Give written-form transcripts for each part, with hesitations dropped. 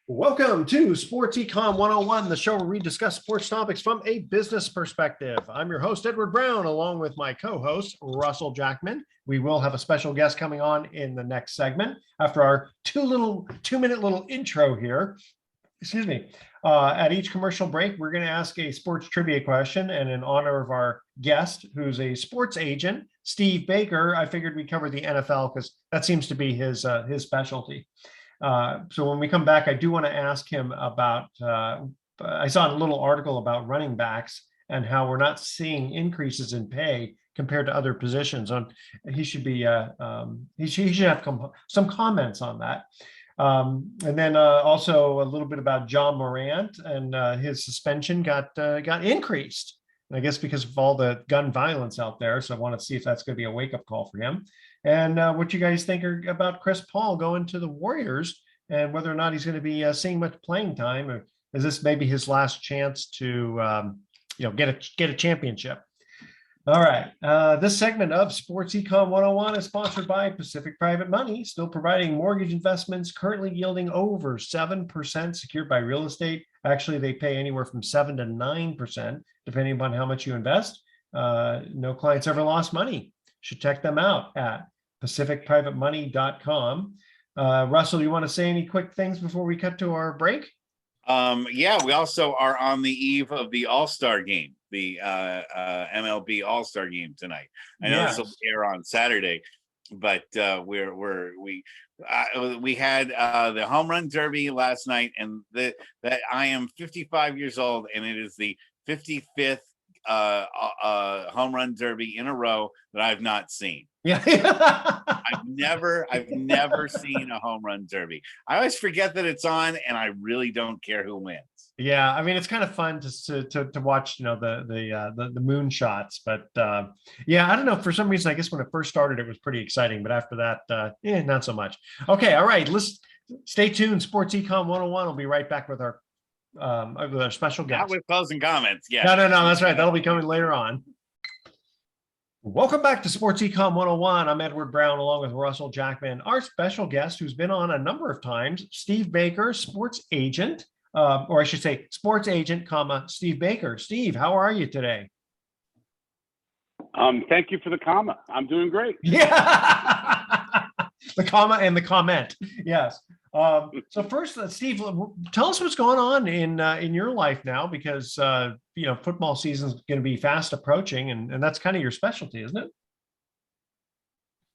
Welcome to Sports Econ 101, the show where we discuss sports topics from a business perspective. I'm your host, Edward Brown, along with my co-host, Russell Jackman. We will have a special guest coming on in the next segment after our two-minute little intro here. Excuse me. At each commercial break, we're going to ask a sports trivia question, and in honor of our guest, who's a sports agent, Steve Baker, I figured we'd cover the NFL because that seems to be his specialty. So when we come back, I do want to ask him about, I saw a little article about running backs and how we're not seeing increases in pay compared to other positions. He should be, he should have some comments on that. And then also a little bit about John Morant and his suspension got increased. I guess because of all the gun violence out there. So I want to see if that's going to be a wake-up call for him. And what you guys think about Chris Paul going to the Warriors and whether or not he's going to be seeing much playing time, or is this maybe his last chance to get a championship? All right. This segment of Sports Econ 101 is sponsored by Pacific Private Money, still providing mortgage investments currently yielding over 7% secured by real estate. Actually, they pay anywhere from 7 to 9%, depending upon how much you invest. No clients ever lost money. Should check them out at pacificprivatemoney.com. Russell, you want to say any quick things before we cut to our break? Yeah, we also are on the eve of the All-Star game, the MLB All-Star game tonight. I know this will air on Saturday, but we had the home run derby last night, and that I am 55 years old, and it is the 55th home run derby in a row that I've not seen. Yeah. I've never seen a home run derby. I always forget that it's on, and I really don't care who wins. Yeah, I mean, it's kind of fun to watch, the moon shots, but yeah, I don't know. For some reason, I guess when it first started, it was pretty exciting, but after that, not so much. Okay, all right, let's stay tuned. Sports Econ 101. We'll be right back with our special guest. Not with closing comments. Yeah. No, that's right. That'll be coming later on. Welcome back to Sports Econ 101. I'm Edward Brown, along with Russell Jackman. Our special guest, who's been on a number of times, Steve Baker, sports agent, or I should say, sports agent, Steve Baker. Steve, how are you today? Thank you for the comma. I'm doing great. Yeah, the comma and the comment. Yes. So first, Steve, tell us what's going on in your life now, because football season is going to be fast approaching, and that's kind of your specialty, isn't it?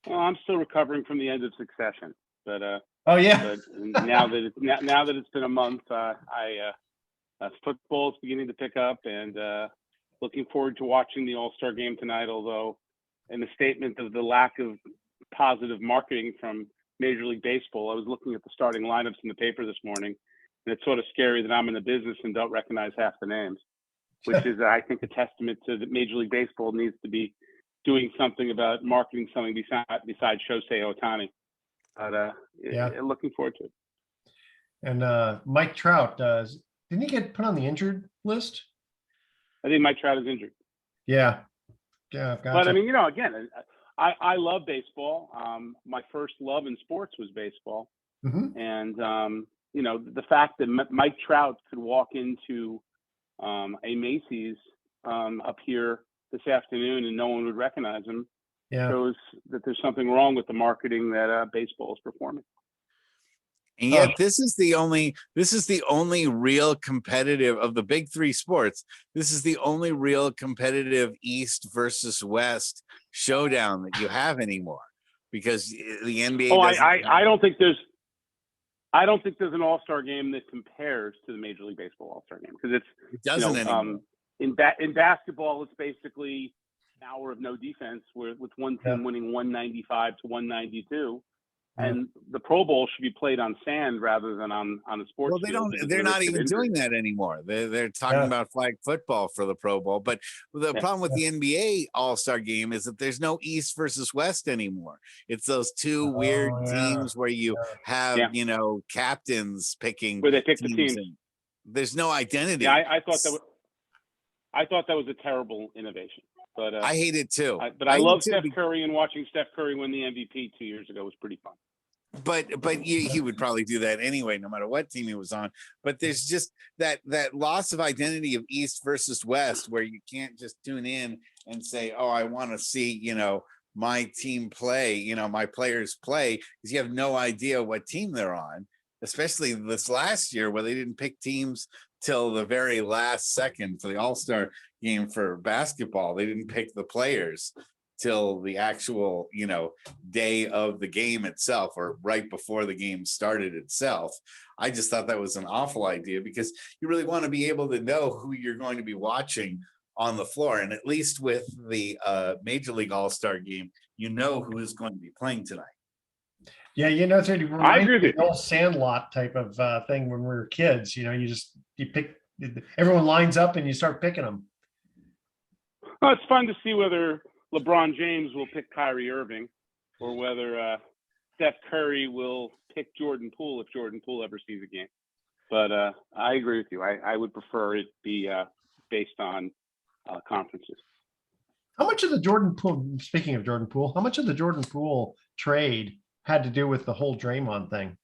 Well, I'm still recovering from the end of Succession, but oh yeah. But now that it's been a month, football is beginning to pick up, and looking forward to watching the All-Star game tonight. Although, in the statement of the lack of positive marketing from Major League Baseball, I was looking at the starting lineups in the paper this morning, and it's sort of scary that I'm in the business and don't recognize half the names, which is, I think, a testament to that Major League Baseball needs to be doing something about marketing something besides Shohei Ohtani. But looking forward to it. And Mike Trout, didn't he get put on the injured list? I think Mike Trout is injured. Yeah. Gotcha. But I mean, again, I love baseball. My first love in sports was baseball. Mm-hmm. And, the fact that Mike Trout could walk into a Macy's up here this afternoon and no one would recognize him shows that there's something wrong with the marketing that baseball is performing. And yet, this is the only real competitive of the big three sports. This is the only real competitive East versus West showdown that you have anymore, because the NBA. Oh, I don't think there's an All-Star game that compares to the Major League Baseball All-Star game, because it doesn't anymore. In basketball, it's basically an hour of no defense, with one team winning 195 to 192. And the Pro Bowl should be played on sand rather than on a sports field. They're not even doing that anymore. They're talking about flag football for the Pro Bowl. But the problem with the NBA All-Star game is that there's no East versus West anymore. It's those two weird teams where you have, captains picking. Where they pick the teams. There's no identity. Yeah, I thought that was a terrible innovation. But I hate it too. I love Steph Curry, and watching Steph Curry win the MVP 2 years ago was pretty fun. but he would probably do that anyway, no matter what team he was on. But there's just that loss of identity of East versus West, where you can't just tune in and say, oh, I want to see, my team play, my players play, because you have no idea what team they're on, especially this last year where they didn't pick teams till the very last second for the All-Star game for basketball. They didn't pick the players till the actual, day of the game itself, or right before the game started itself. I just thought that was an awful idea, because you really want to be able to know who you're going to be watching on the floor. And at least with the Major League All-Star game, who is going to be playing tonight. Yeah, it's really I agree with the old Sandlot type of thing when we were kids. You pick, everyone lines up and you start picking them. Well, it's fun to see whether LeBron James will pick Kyrie Irving, or whether Steph Curry will pick Jordan Poole if Jordan Poole ever sees a game. But I agree with you. I would prefer it be based on conferences. How much of the Jordan Poole, speaking of Jordan Poole, how much of the Jordan Poole trade had to do with the whole Draymond thing?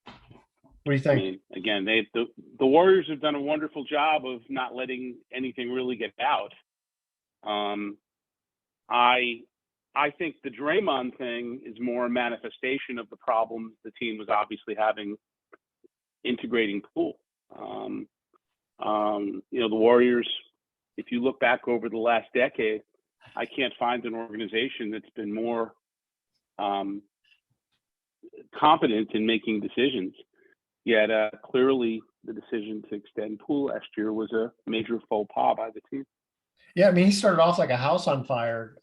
What do you think? I mean, again, the Warriors have done a wonderful job of not letting anything really get out. I think the Draymond thing is more a manifestation of the problems the team was obviously having integrating Poole. The Warriors, if you look back over the last decade, I can't find an organization that's been more competent in making decisions. Yet clearly the decision to extend Poole last year was a major faux pas by the team. Yeah, I mean, he started off like a house on fire,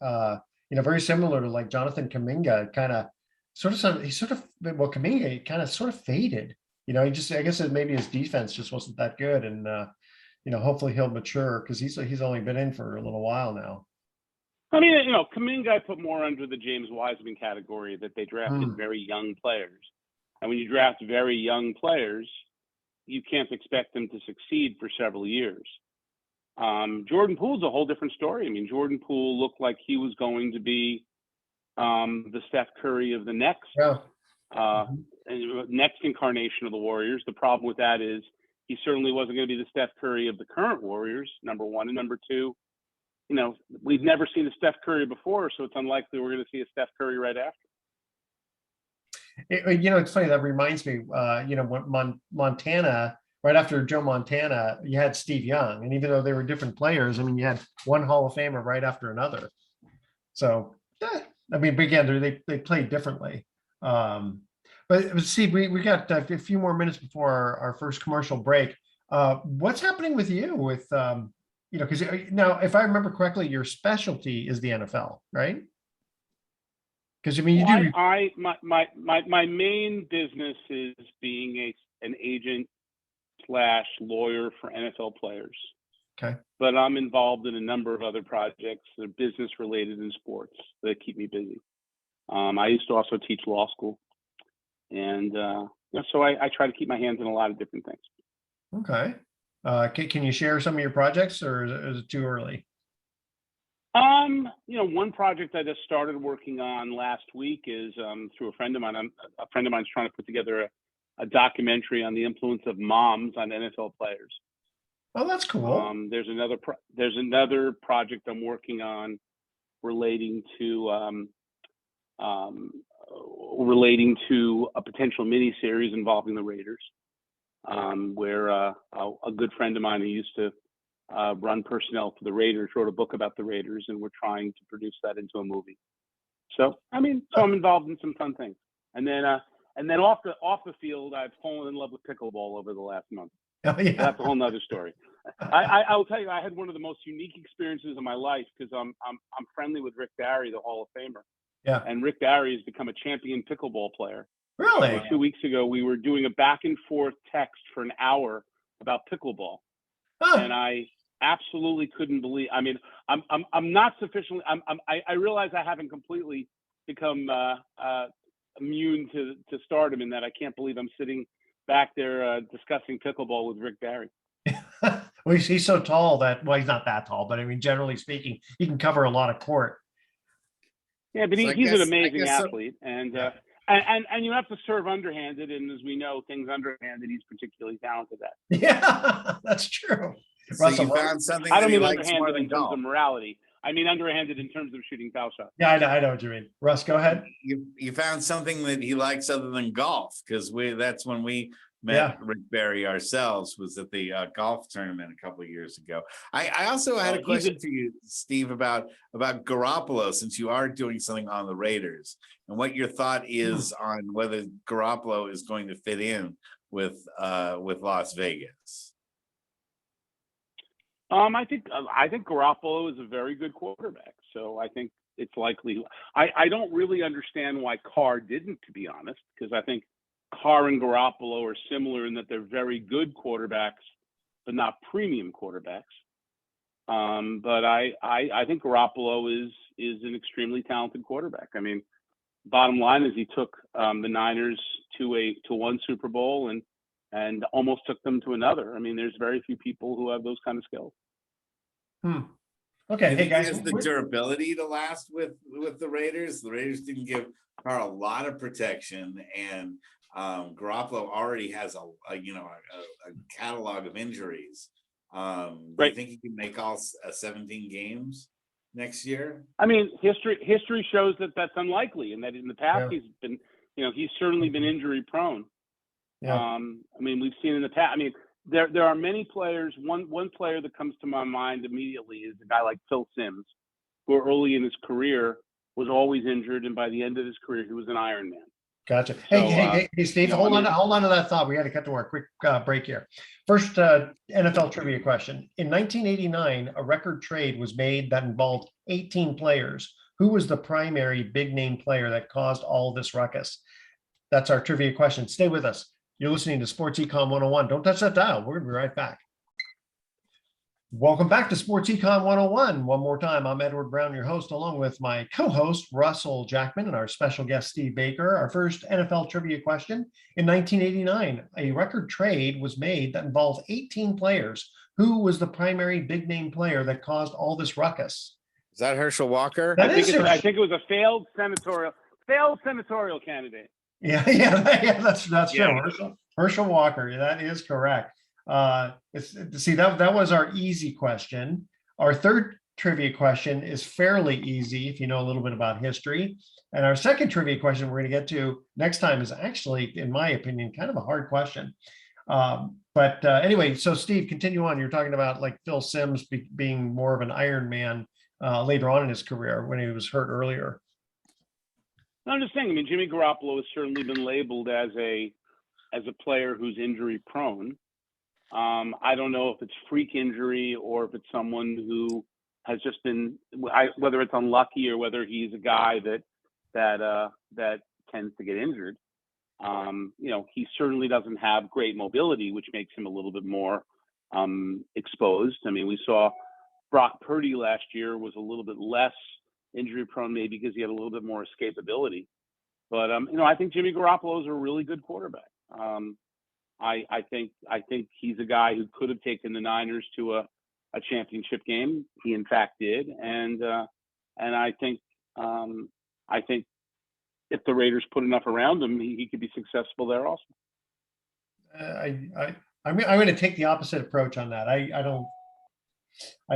very similar to like Jonathan Kuminga, Kuminga kind of sort of faded. I guess maybe his defense just wasn't that good. And, hopefully he'll mature, because he's only been in for a little while now. I mean, Kuminga I put more under the James Wiseman category, that they drafted very young players. And when you draft very young players, you can't expect them to succeed for several years. Jordan Poole's a whole different story. I mean, Jordan Poole looked like he was going to be the Steph Curry of the next incarnation of the Warriors. The problem with that is he certainly wasn't going to be the Steph Curry of the current Warriors, number one. And number two, we've never seen a Steph Curry before, so it's unlikely we're going to see a Steph Curry right after. It's funny, that reminds me, when Montana, right after Joe Montana, you had Steve Young. And even though they were different players, I mean, you had one Hall of Famer right after another. So, again, they played differently. But Steve, we got a few more minutes before our first commercial break. What's happening with you with, because now, if I remember correctly, your specialty is the NFL, right? Because you do. My main business is being an agent / lawyer for NFL players. Okay. But I'm involved in a number of other projects that are business related in sports that keep me busy. I used to also teach law school, and so I try to keep my hands in a lot of different things. Okay. Can you share some of your projects, or is it too early? One project I just started working on last week is through a friend of mine. A friend of mine's trying to put together a documentary on the influence of moms on NFL players. Oh, that's cool. There's another project I'm working on relating to a potential miniseries involving the Raiders, where a good friend of mine who used to run personnel for the Raiders wrote a book about the Raiders, and we're trying to produce that into a movie. So I'm involved in some fun things. And then off the field, I've fallen in love with pickleball over the last month. Oh, yeah. That's a whole nother story. I'll tell you, I had one of the most unique experiences of my life, because I'm friendly with Rick Barry, the Hall of Famer. Yeah. And Rick Barry has become a champion pickleball player. Really? 2 weeks ago, we were doing a back and forth text for an hour about pickleball. Huh. And I absolutely couldn't believe. I mean, I'm not sufficiently. I realize I haven't completely become immune to stardom, in that I can't believe I'm sitting back there discussing pickleball with Rick Barry. Well, he's so tall that, he's not that tall, but I mean, generally speaking, he can cover a lot of court. Yeah, but he's an amazing athlete, and And you have to serve underhanded, and as we know, things underhanded, he's particularly talented at. Yeah, that's true. So Russell, you found something I that don't he mean likes more underhanded than in terms golf. of morality. I mean underhanded in terms of shooting foul shots. yeah, I know what you mean. Russ, go ahead. You found something that he likes other than golf, because that's when we met Yeah. Rick Barry ourselves, was at the golf tournament a couple of years ago. I also had a question for you, Steve, about Garoppolo, since you are doing something on the Raiders, and what your thought is on whether Garoppolo is going to fit in with Las Vegas. I think Garoppolo is a very good quarterback. So I think it's likely. I don't really understand why Carr didn't, to be honest, because I think Carr and Garoppolo are similar in that they're very good quarterbacks, but not premium quarterbacks. But I think Garoppolo is an extremely talented quarterback. I mean, bottom line is he took the Niners to one Super Bowl and almost took them to another. I mean, there's very few people who have those kind of skills. Okay, hey guys, he has the durability to last with the Raiders. The Raiders didn't give Carr a lot of protection, and Garoppolo already has a catalog of injuries. Do you think he can make all 17 games next year? I mean, history shows that that's unlikely, and that in the past he's been, he's certainly been injury prone. Yeah. I mean, we've seen in the past. I mean, there are many players. One player that comes to my mind immediately is a guy like Phil Simms, who early in his career was always injured, and by the end of his career, he was an Iron Man. Gotcha. So, hey, Steve, hold on to that thought. We got to cut to our quick break here. First, NFL trivia question. In 1989, a record trade was made that involved 18 players. Who was the primary big name player that caused all this ruckus? That's our trivia question. Stay with us. You're listening to Sports Econ 101. Don't touch that dial. We're going to be right back. Welcome back to Sports Econ 101. One more time, I'm Edward Brown, your host, along with my co-host, Russell Jackman, and our special guest, Steve Baker. Our first NFL trivia question. In 1989, a record trade was made that involved 18 players. Who was the primary big-name player that caused all this ruckus? Is that Herschel Walker? I think it was a failed senatorial candidate. Yeah, that's true. Herschel Walker, that is correct. That was our easy question. Our third trivia question is fairly easy if you know a little bit about history. And our second trivia question we're going to get to next time is actually, in my opinion, kind of a hard question. Anyway, so Steve, continue on. You're talking about like Phil Simms being more of an Iron Man later on in his career when he was hurt earlier. No, I'm just saying. I mean, Jimmy Garoppolo has certainly been labeled as a player who's injury prone. I don't know if it's freak injury or if it's someone who has just been, whether it's unlucky or whether he's a guy that tends to get injured. He certainly doesn't have great mobility, which makes him a little bit more exposed. I mean, we saw Brock Purdy last year was a little bit less injury prone, maybe because he had a little bit more escapability. But I think Jimmy Garoppolo is a really good quarterback. I think he's a guy who could have taken the Niners to a championship game. He in fact did, and I think if the Raiders put enough around him, he could be successful there also. I'm going to take the opposite approach on that. I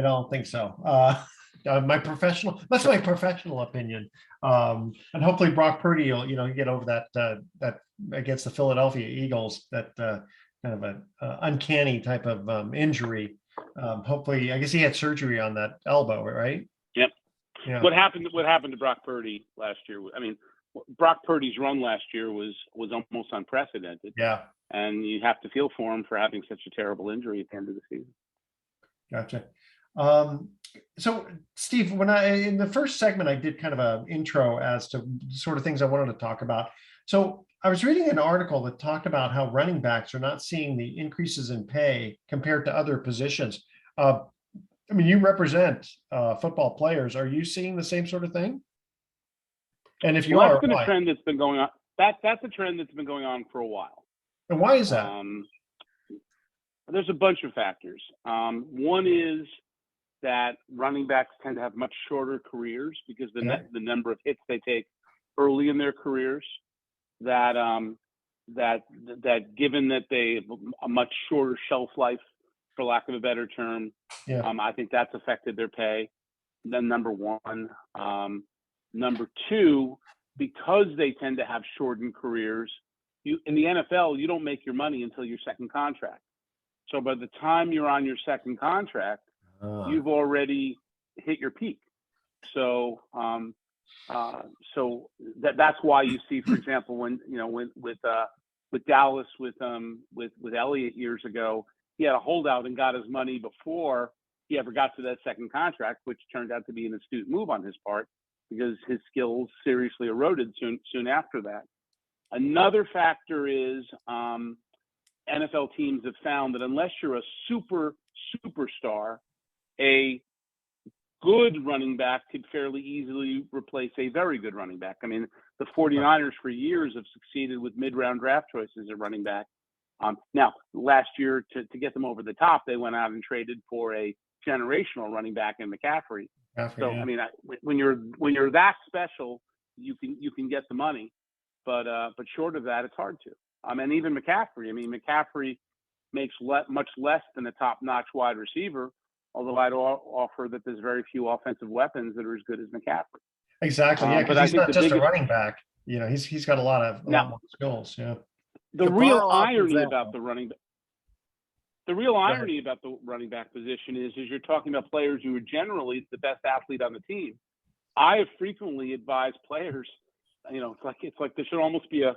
don't think so. That's my professional opinion. And hopefully Brock Purdy will, get over that against the Philadelphia Eagles, that kind of an uncanny type of injury. Hopefully, I guess he had surgery on that elbow, right? Yep. Yeah. What happened to Brock Purdy last year? I mean, Brock Purdy's run last year was almost unprecedented. Yeah. And you have to feel for him for having such a terrible injury at the end of the season. Gotcha. So Steve, in the first segment, I did kind of an intro as to sort of things I wanted to talk about. So I was reading an article that talked about how running backs are not seeing the increases in pay compared to other positions. I mean, you represent football players. Are you seeing the same sort of thing? And if you are, that's been why? A trend that's been going on. That's a trend that's been going on for a while. And why is that? There's a bunch of factors. One is that running backs tend to have much shorter careers because the number of hits they take early in their careers that that given that they have a much shorter shelf life, for lack of a better term, I think that's affected their pay. Then number one. Number two, because they tend to have shortened careers, in the NFL, you don't make your money until your second contract. So by the time you're on your second contract, you've already hit your peak. So so that's why you see, for example, when with Dallas with Elliott years ago, he had a holdout and got his money before he ever got to that second contract, which turned out to be an astute move on his part because his skills seriously eroded soon after that. Another factor is NFL teams have found that unless you're a superstar, a good running back could fairly easily replace a very good running back. I mean, the 49ers for years have succeeded with mid-round draft choices at running back. Now, last year, to get them over the top, they went out and traded for a generational running back in McCaffrey. So, I mean, when you're that special, you can get the money, but short of that, it's hard to. And even McCaffrey. I mean, McCaffrey makes much less than a top-notch wide receiver. Although I'd offer that there's very few offensive weapons that are as good as McCaffrey. Exactly. Yeah, because he's not just a running back. You know, he's got a lot more skills. Yeah. The real irony about the running back position is you're talking about players who are generally the best athlete on the team. I have frequently advised players, it's like there should almost be a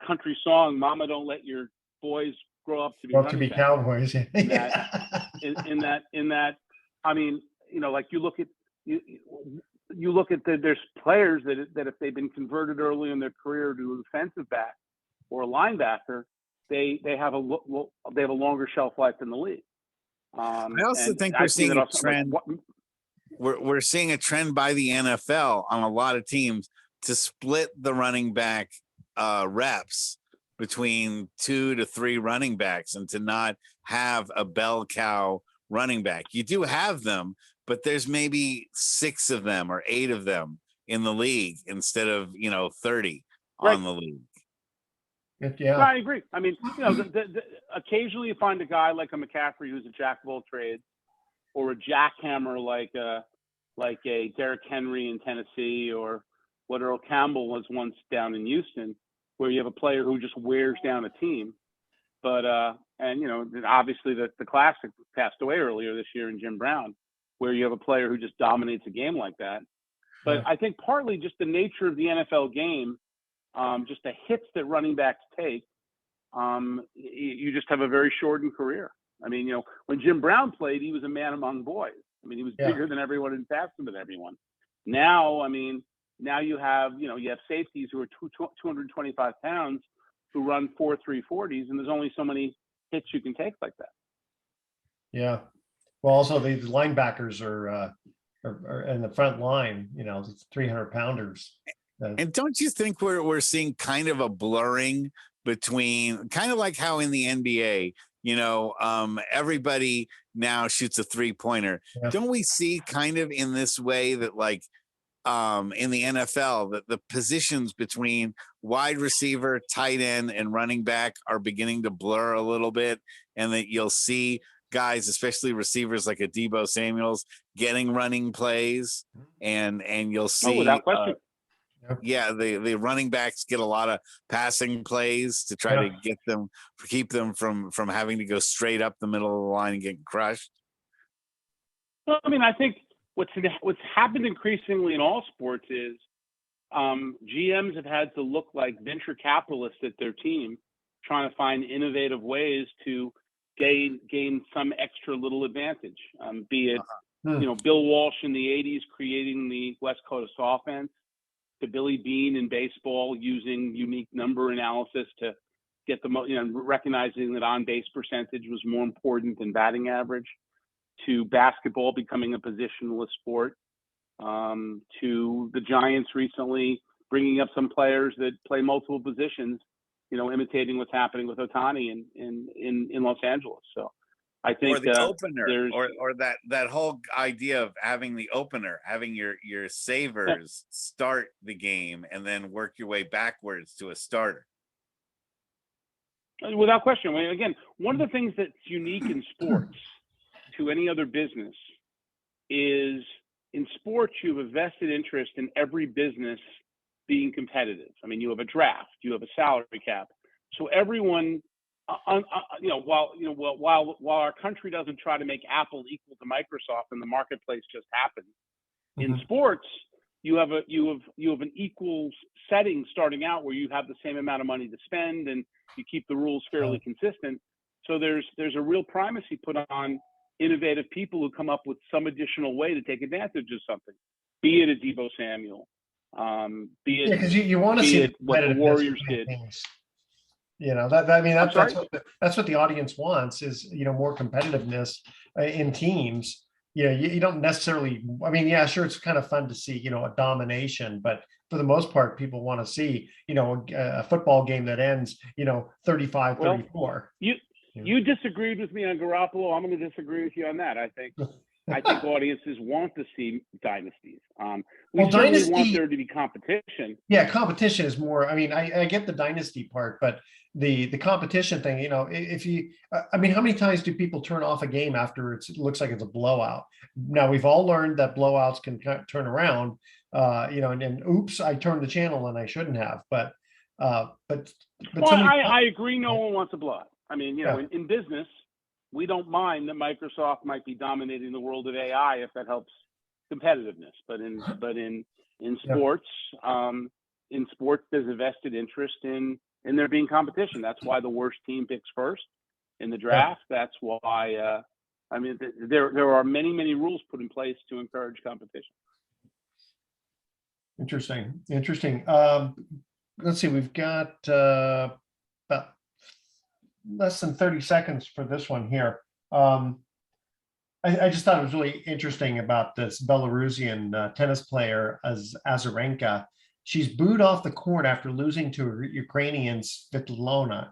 country song, "Mama, don't let your boys grow up to be cowboys." in that, I mean, like you look at there's players that if they've been converted early in their career to a defensive back or a linebacker, they have a longer shelf life in the league. I also think we're seeing a trend. We're seeing a trend by the NFL on a lot of teams to split the running back reps between 2 to 3 running backs and to not have a bell cow running back. You do have them, but there's maybe 6 of them or 8 of them in the league instead of 30 on the league. Yeah, I agree. I mean, occasionally you find a guy like a McCaffrey who's a jack of all trades, or a jackhammer like a Derrick Henry in Tennessee, or what Earl Campbell was once down in Houston, where you have a player who just wears down a team. But obviously the classic passed away earlier this year in Jim Brown, where you have a player who just dominates a game like that. But I think partly just the nature of the NFL game, just the hits that running backs take, you just have a very shortened career. I mean, when Jim Brown played, he was a man among boys. I mean, he was bigger than everyone and faster than everyone. Now, I mean, you have safeties who are 225 pounds who run 4.340s, and there's only so many hits you can take like that. Yeah. Well, also the linebackers are in the front line, 300-pounders. And don't you think we're seeing kind of a blurring between, kind of like how in the NBA, everybody now shoots a 3-pointer. Yeah. Don't we see kind of in this way that like in the NFL that the positions between wide receiver, tight end, and running back are beginning to blur a little bit, and that you'll see guys, especially receivers like a Deebo Samuels, getting running plays, and you'll see without question. The running backs get a lot of passing plays to try to keep them from having to go straight up the middle of the line and getting crushed. Well, I mean, I think what's happened increasingly in all sports is GMs have had to look like venture capitalists at their team, trying to find innovative ways to gain some extra little advantage. Be it Bill Walsh in the 80s creating the West Coast offense, to Billy Beane in baseball using unique number analysis to get the recognizing that on-base percentage was more important than batting average, to basketball becoming a positionless sport, to the Giants recently bringing up some players that play multiple positions, imitating what's happening with Ohtani in Los Angeles. So I think or the opener, or that whole idea of having the opener, having your savers start the game and then work your way backwards to a starter. Without question. Again, one of the things that's unique in sports to any other business is in sports, you have a vested interest in every business being competitive. I mean, you have a draft, you have a salary cap. So everyone, while our country doesn't try to make Apple equal to Microsoft and the marketplace just happens, in sports, you have an equal setting starting out where you have the same amount of money to spend and you keep the rules fairly consistent. So there's a real primacy put on innovative people who come up with some additional way to take advantage of something, be it a Debo Samuel, be it because you want to see what the Warriors did. Things. That's what the audience wants is, more competitiveness in teams. You don't necessarily, I mean, yeah, sure. It's kind of fun to see, a domination, but for the most part, people want to see, a football game that ends, 35-34. You disagreed with me on Garoppolo. I'm going to disagree with you on that. I think audiences want to see dynasties. We certainly want there to be competition. Yeah, competition is more. I mean, I get the dynasty part, but the competition thing, if you, I mean, how many times do people turn off a game after it looks like it's a blowout? Now we've all learned that blowouts can turn around, and oops, I turned the channel and I shouldn't have. But well, I agree. No one wants a blowout. I mean, in business, we don't mind that Microsoft might be dominating the world of AI if that helps competitiveness. But in sports, there's a vested interest in there being competition. That's why the worst team picks first in the draft. That's why. I mean, there are many rules put in place to encourage competition. Interesting. Let's see. We've got about less than 30 seconds for this one here. I just thought it was really interesting about this Belarusian tennis player, Azarenka. She's booed off the court after losing to Ukrainian Svitolina,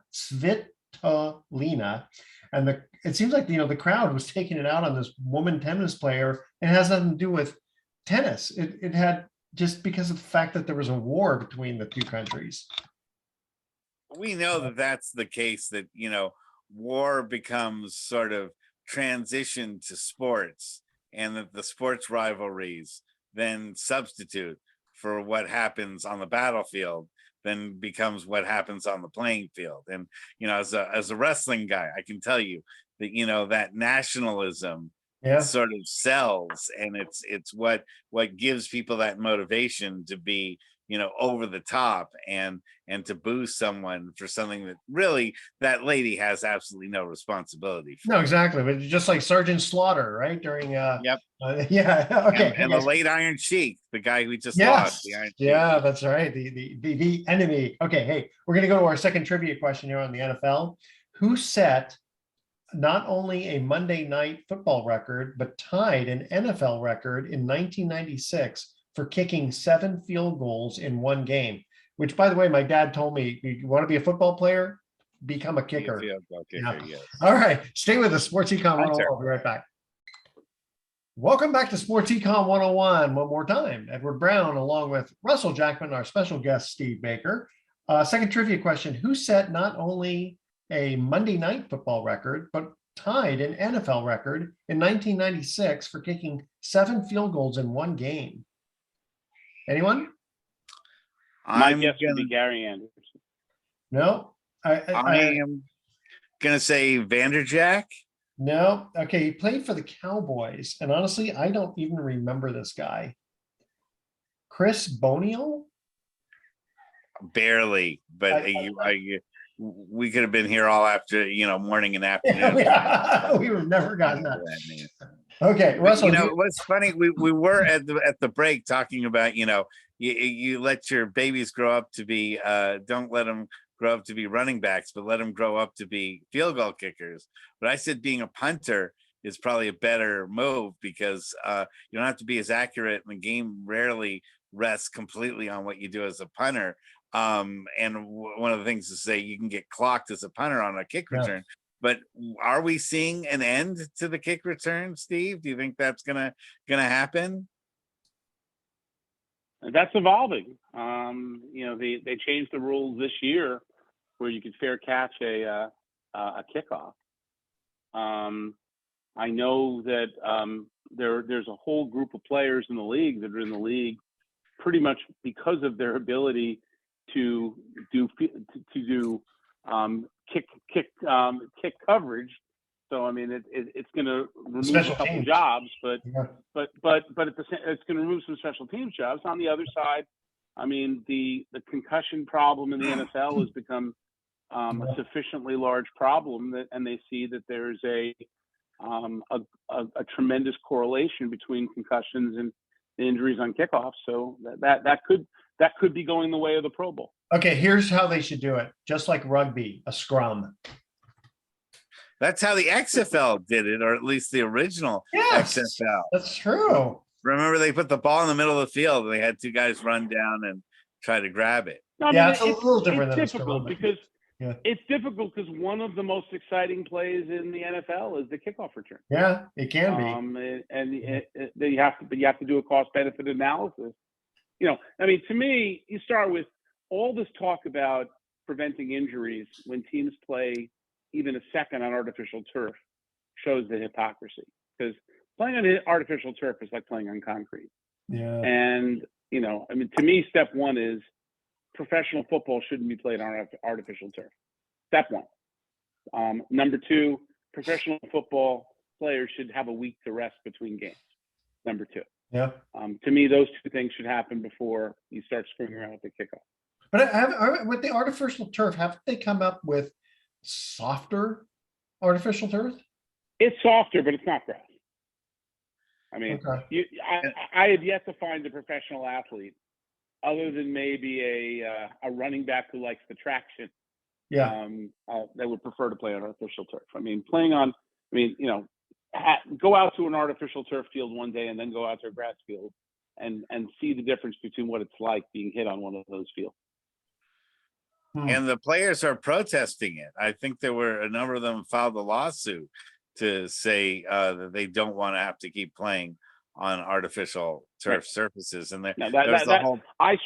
and it seems like the crowd was taking it out on this woman tennis player. It has nothing to do with tennis. It had just because of the fact that there was a war between the two countries. We know that that's the case, that war becomes sort of transition to sports, and that the sports rivalries then substitute for what happens on the battlefield, then becomes what happens on the playing field. And as a wrestling guy, I can tell you that that nationalism sort of sells, and it's what gives people that motivation to be over the top and to boo someone for something that really that lady has absolutely no responsibility for. No, exactly. But just like Sergeant Slaughter, right? During Yep. Okay. And the late Iron Sheik, the guy we just lost. The Iron Sheik. Yeah, that's right. The enemy. Okay, hey, we're gonna go to our second trivia question here on the NFL. Who set not only a Monday Night Football record, but tied an NFL record in 1996 for kicking 7 field goals in one game? Which, by the way, my dad told me, you want to be a football player, become a kicker. Yes. All right, stay with us. Sports Econ 101. We'll be right back. Welcome back to Sports Econ 101 one more time. Edward Brown, along with Russell Jackman, our special guest, Steve Baker. Second trivia question. Who set not only a Monday Night Football record, but tied an NFL record in 1996 for kicking 7 field goals in one game? Anyone? My guess would be Gary Anderson. No. I am gonna say Vanderjack. No. Okay, he played for the Cowboys, and honestly, I don't even remember this guy. Chris Bonial? Barely, but we could have been here all after, morning and afternoon. We would have never gotten that. Okay, Russell. What's funny? We were at the break talking about you let your babies grow up to be don't let them grow up to be running backs, but let them grow up to be field goal kickers. But I said being a punter is probably a better move because you don't have to be as accurate, and the game rarely rests completely on what you do as a punter. And one of the things to say, you can get clocked as a punter on a kick return. But are we seeing an end to the kick return, Steve? Do you think that's gonna happen? That's evolving. They changed the rules this year where you could fair catch a kickoff. I know that there's a whole group of players in the league that are in the league pretty much because of their ability to do kick coverage. So I mean, it's going to remove Special a couple teams. jobs, but Yeah. it's going to remove some special teams jobs. On the other side, I mean, the concussion problem in the NFL has become a sufficiently large problem and they see that there's a tremendous correlation between concussions and injuries on kickoffs. So that could be going the way of the Pro Bowl. Okay, here's how they should do it. Just like rugby, a scrum. That's how the XFL did it, or at least the original XFL. That's true. Remember, they put the ball in the middle of the field and they had two guys run down and try to grab it. No, I Yeah, mean, it's a little different than a it's difficult scrum. because Yeah. it's difficult because one of the most exciting plays in the NFL is the kickoff return. Yeah, it can be. You have to do a cost benefit analysis. You know, I mean, to me, you start with all this talk about preventing injuries when teams play even a second on artificial turf shows the hypocrisy, because playing on artificial turf is like playing on concrete. Yeah. And, you know, I mean, to me, step one is professional football shouldn't be played on artificial turf. Step one. Number two, professional football players should have a week to rest between games. Number two. Yeah. To me, those two things should happen before you start screwing around with the kickoff. But with the artificial turf, haven't they come up with softer artificial turf? It's softer, but it's not grass. I mean, Okay. I have yet to find a professional athlete, other than maybe a running back who likes the traction, Yeah. that would prefer to play on artificial turf. I mean, you know, go out to an artificial turf field one day and then go out to a grass field and see the difference between what it's like being hit on one of those fields. And the players are protesting it. I think there were a number of them filed a lawsuit to say that they don't want to have to keep playing on artificial turf surfaces. And I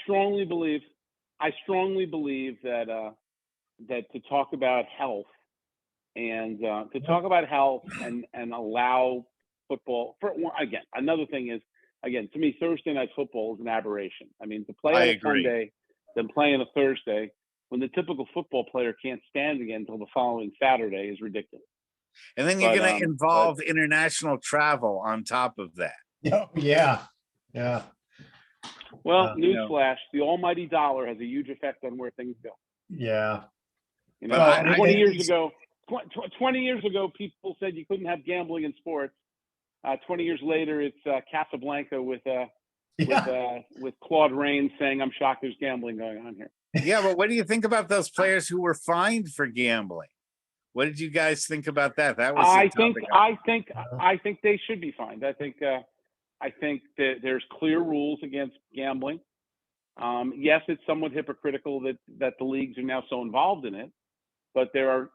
strongly believe that to talk about health and allow football again. Another thing is, again, to me, Thursday night football is an aberration. I mean, to play on a Sunday, then play on a Thursday, when the typical football player can't stand again until the following Saturday, is ridiculous. And then you're going to involve international travel on top of that. Yeah. Well, newsflash: the almighty dollar has a huge effect on where things go. Yeah. You know, 20 years ago, people said you couldn't have gambling in sports. 20 years later, it's Casablanca with Claude Rains saying, "I'm shocked there's gambling going on here." Yeah, but what do you think about those players who were fined for gambling? What did you guys think about that? That was I think they should be fined. I think that there's clear rules against gambling. Yes, it's somewhat hypocritical that the leagues are now so involved in it, but the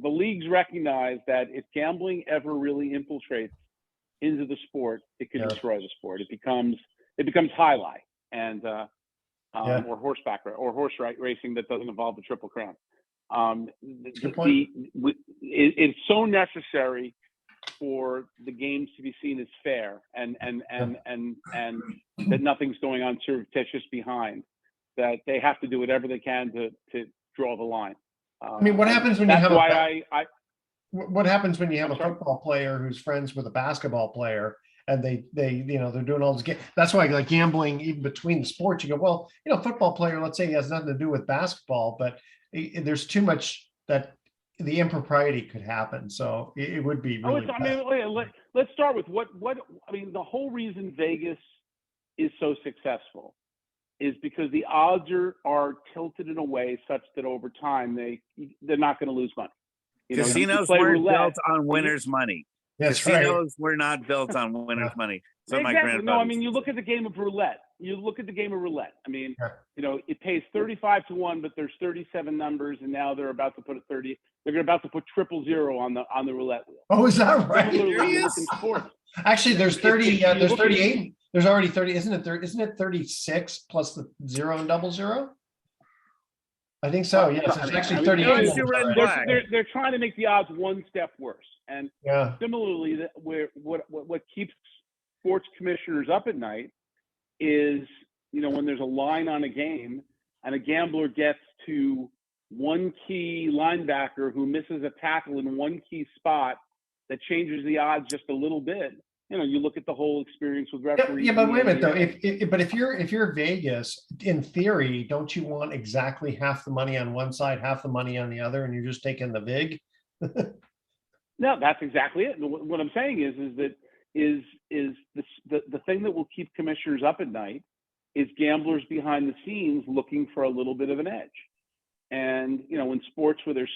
leagues recognize that if gambling ever really infiltrates into the sport, it could destroy the sport. It becomes highlight and or horseback or horse racing that doesn't involve the Triple Crown. It's so necessary for the games to be seen as fair and that nothing's going on surreptitious behind, that they have to do whatever they can to draw the line. I mean, what happens when you have what happens when you have a football player who's friends with a basketball player and they're doing all this that's why, like, gambling even between the sports, you go, well, football player, let's say he has nothing to do with basketball, but there's too much that the impropriety could happen. So it would be really let's start with what I mean, the whole reason Vegas is so successful is because the odds are tilted in a way such that over time they're not going to lose money. Casinos weren't built on winners' money. Casinos were not built on winners' money. So exactly. No, I mean, you look at the game of roulette. I mean, it pays 35 to 1, but there's 37 numbers, and now they're about to put a 30. They're about to put 000 on the roulette wheel. Oh, is that right? In sports. Actually, there's 30. There's 38. There's already 30. Isn't it 36 plus the 0 and 00? I think so. Yes, it's actually 38 they're, minutes red and already. black. they're trying to make the odds one step worse. And Yeah. similarly, what keeps sports commissioners up at night is, when there's a line on a game and a gambler gets to one key linebacker who misses a tackle in one key spot that changes the odds just a little bit. You look at the whole experience with referees. Yeah, but wait a minute though. If you're Vegas, in theory, don't you want exactly half the money on one side, half the money on the other, and you're just taking the vig? No, that's exactly it. What I'm saying is that the thing that will keep commissioners up at night is gamblers behind the scenes looking for a little bit of an edge. And in sports where there's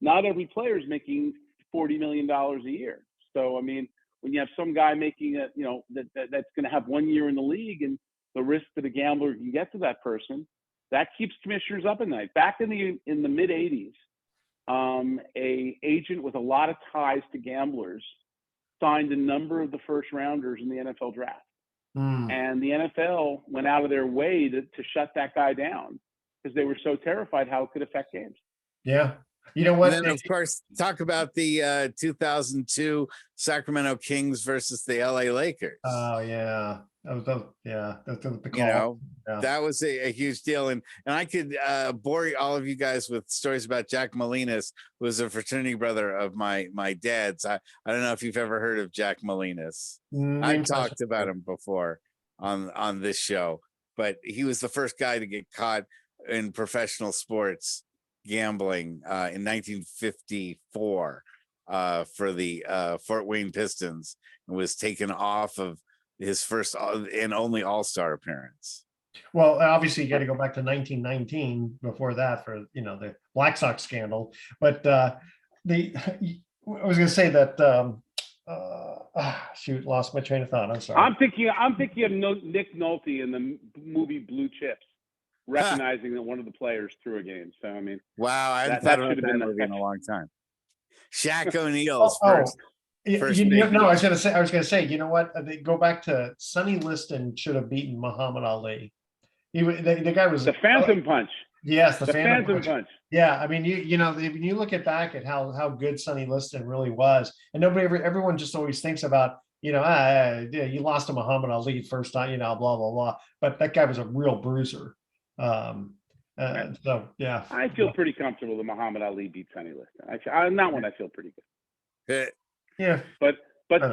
not every player is making $40 million a year. So when you have some guy making that's going to have 1 year in the league, and the risk that a gambler can get to that person, that keeps commissioners up at night. Back in the mid '80s, a agent with a lot of ties to gamblers signed a number of the first rounders in the NFL draft. And the NFL went out of their way to shut that guy down because they were so terrified how it could affect games. Yeah. You know what? And then, of course, talk about the 2002 Sacramento Kings versus the LA Lakers. Oh, yeah. That's the call. That was a huge deal. And I could bore all of you guys with stories about Jack Molinas, who was a fraternity brother of my dad's. I don't know if you've ever heard of Jack Molinas. I've talked about him before on this show, but he was the first guy to get caught in professional sports gambling in 1954 for the Fort Wayne Pistons, and was taken off of his first and only All-Star appearance. Well, obviously you got to go back to 1919 before that for the Black Sox scandal. But I was going to say that shoot, lost my train of thought. I'm sorry. I'm thinking of Nick Nolte in the movie Blue Chips, recognizing that one of the players threw a game. So wow, I haven't thought about that movie in a long time. Shaq O'Neal's first. No, I was going to say, you know what? They go back to Sonny Liston should have beaten Muhammad Ali. The guy was the Phantom Punch. Yes, the Phantom Punch. Yeah, when you look back at how good Sonny Liston really was, and everyone just always thinks about you lost to Muhammad Ali first time, blah blah blah. But that guy was a real bruiser. So yeah, I feel pretty comfortable that Muhammad Ali beat Sonny Liston. On that one, I feel pretty good. Yeah, but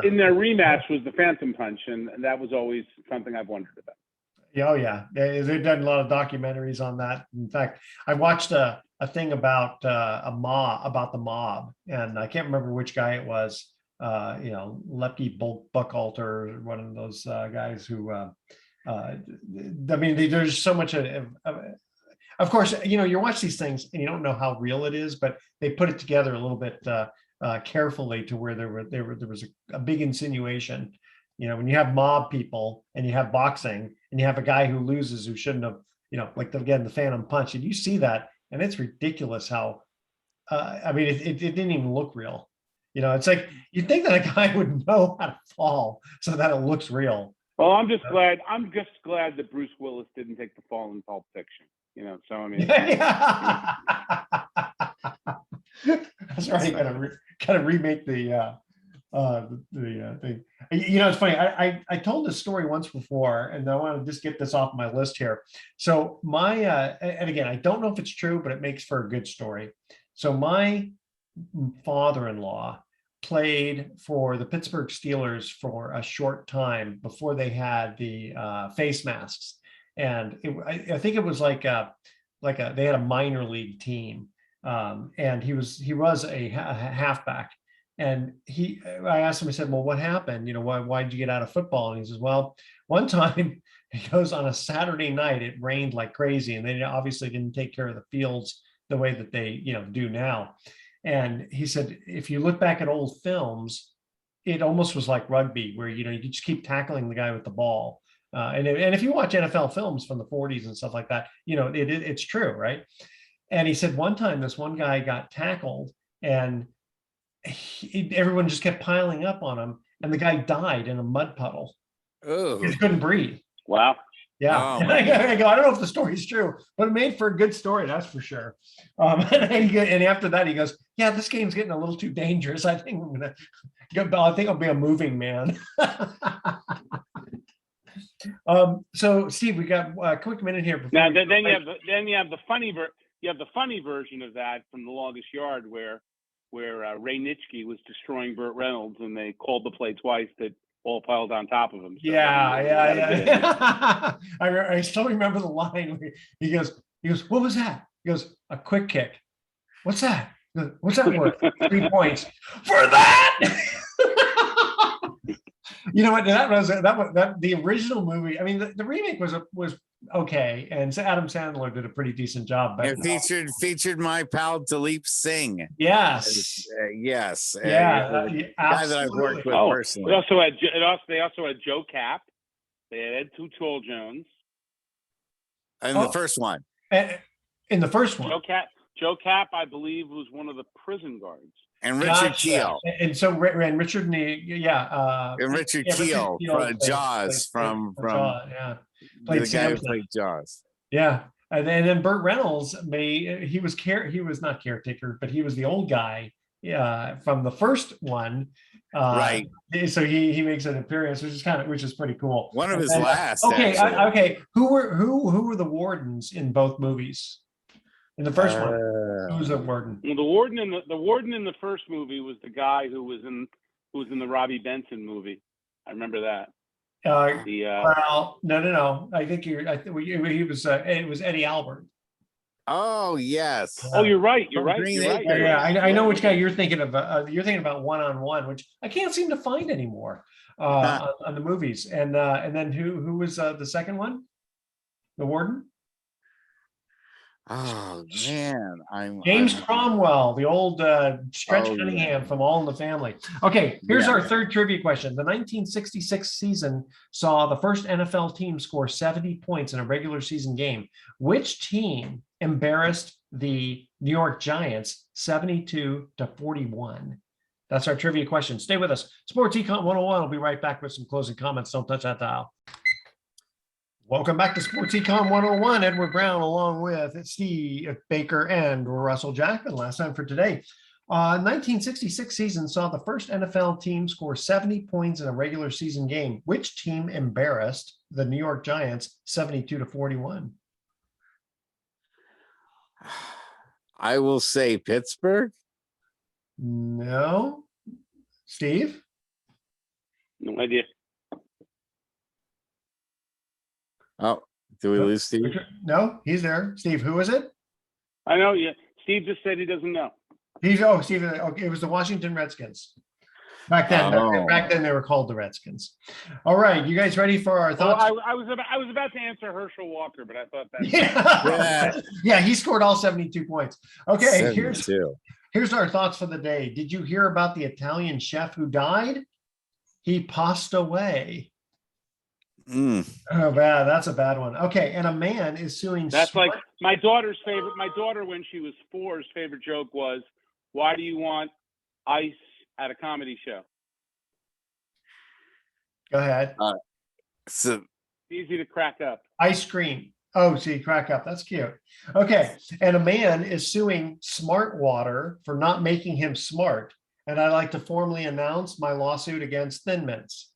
in their rematch was the Phantom Punch, and that was always something I've wondered about. Oh yeah, they've done a lot of documentaries on that. In fact, I watched a thing about the mob, and I can't remember which guy it was. Lepke Buchalter, one of those guys who. There's so much of course, you watch these things and you don't know how real it is, but they put it together a little bit carefully to where there was a big insinuation. When you have mob people and you have boxing and you have a guy who loses who shouldn't have, the Phantom Punch, and you see that, and it's ridiculous how, it didn't even look real. It's like you'd think that a guy would know how to fall so that it looks real. Well, I'm just glad that Bruce Willis didn't take the fall in Pulp Fiction. Yeah. That's right. Kind of remake the thing. It's funny. I told this story once before, and I want to just get this off my list here. So my and again, I don't know if it's true, but it makes for a good story. So my father-in-law played for the Pittsburgh Steelers for a short time before they had the face masks, and I think it was like they had a minor league team, and he was a halfback. And I asked him, I said, well, what happened? Why did you get out of football? And he says, well, one time he goes on a Saturday night, it rained like crazy. And they obviously didn't take care of the fields the way that they, do now. And he said, if you look back at old films, it almost was like rugby where, you just keep tackling the guy with the ball. And if you watch NFL films from the 40s and stuff like that, it's true. Right. And he said one time this one guy got tackled and everyone just kept piling up on him, and the guy died in a mud puddle. Oh, He couldn't breathe. Wow. Yeah. Oh, I go, I don't know if the story's true, but it made for a good story, that's for sure. And after that, he goes, yeah, this game's getting a little too dangerous. I think I think I'll be a moving man. So Steve, we got a quick minute here. Now then you have the funny version of that from The Longest Yard where Ray Nitschke was destroying Burt Reynolds and they called the play twice that all piled on top of him. So yeah. I still remember the line where he goes, what was that? He goes, a quick kick. What's that? He goes, what's that worth? 3 points for that. You know what? That the original movie. I mean, the remake was okay, and Adam Sandler did a pretty decent job. But it featured my pal Dileep Singh. Yes. Yes. Yeah. Guy that I've worked with personally. They also had Joe Cap. They had Ed Too Tall Jones. In the first one. In the first one. Joe Cap, I believe, was one of the prison guards. And Richard Keel. And so and Richard, and Richard Keel from Jaws from yeah, played the guy who played Jaws. Yeah, and then Burt Reynolds he was not caretaker, but he was the old guy from the first one. Right. So he makes an appearance, which is pretty cool. One of his last. Okay, okay. Who were the wardens in both movies? In the first one, who was the warden? Well, the warden in the first movie was the guy who was in the Robbie Benson movie. I remember that. Well, no. I think he was. It was Eddie Albert. Oh yes. Oh, you're right. Yeah, I know which guy you're thinking of. You're thinking about One-on-One, which I can't seem to find anymore on the movies. And then who was the second one? The warden. Oh man, James Cromwell, the old Stretch Cunningham from All in the Family. Okay, here's our third trivia question. The 1966 season saw the first NFL team score 70 points in a regular season game. Which team embarrassed the New York Giants 72-41? That's our trivia question. Stay with us. Sports Econ 101. We'll be right back with some closing comments. Don't touch that dial. Welcome back to Sports Econ 101. Edward Brown along with Steve Baker and Russell Jackman. Last time for today. 1966 season saw the first NFL team score 70 points in a regular season game. Which team embarrassed the New York Giants 72-41? I will say Pittsburgh. No. Steve? No idea. Oh, do we lose Steve? No, he's there. Steve, who is it? I know. Yeah, Steve just said he doesn't know. Steve. Okay, it was the Washington Redskins. Back then they were called the Redskins. All right, you guys ready for our thoughts? Oh, I was about to answer Herschel Walker, but I thought that. Yeah, he scored all 72 points. Okay, 72. Here's our thoughts for the day. Did you hear about the Italian chef who died? He passed away. Oh, bad. That's a bad one. Okay, and a man is suing. That's like my daughter's favorite. My daughter, when she was 4's favorite joke was, "Why do you want ice at a comedy show?" Go ahead. So easy to crack up. Ice cream. Oh, see, crack up. That's cute. Okay, and a man is suing Smart Water for not making him smart. And I'd like to formally announce my lawsuit against Thin Mints.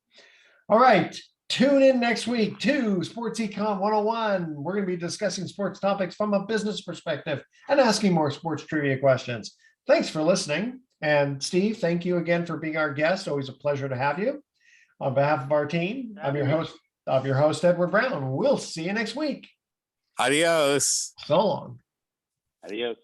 All right. Tune in next week to Sports Econ 101. We're going to be discussing sports topics from a business perspective and asking more sports trivia questions. Thanks for listening. And Steve, thank you again for being our guest. Always a pleasure to have you. On behalf of our team, I'm your host, Edward Brown. We'll see you next week. Adios. So long. Adios.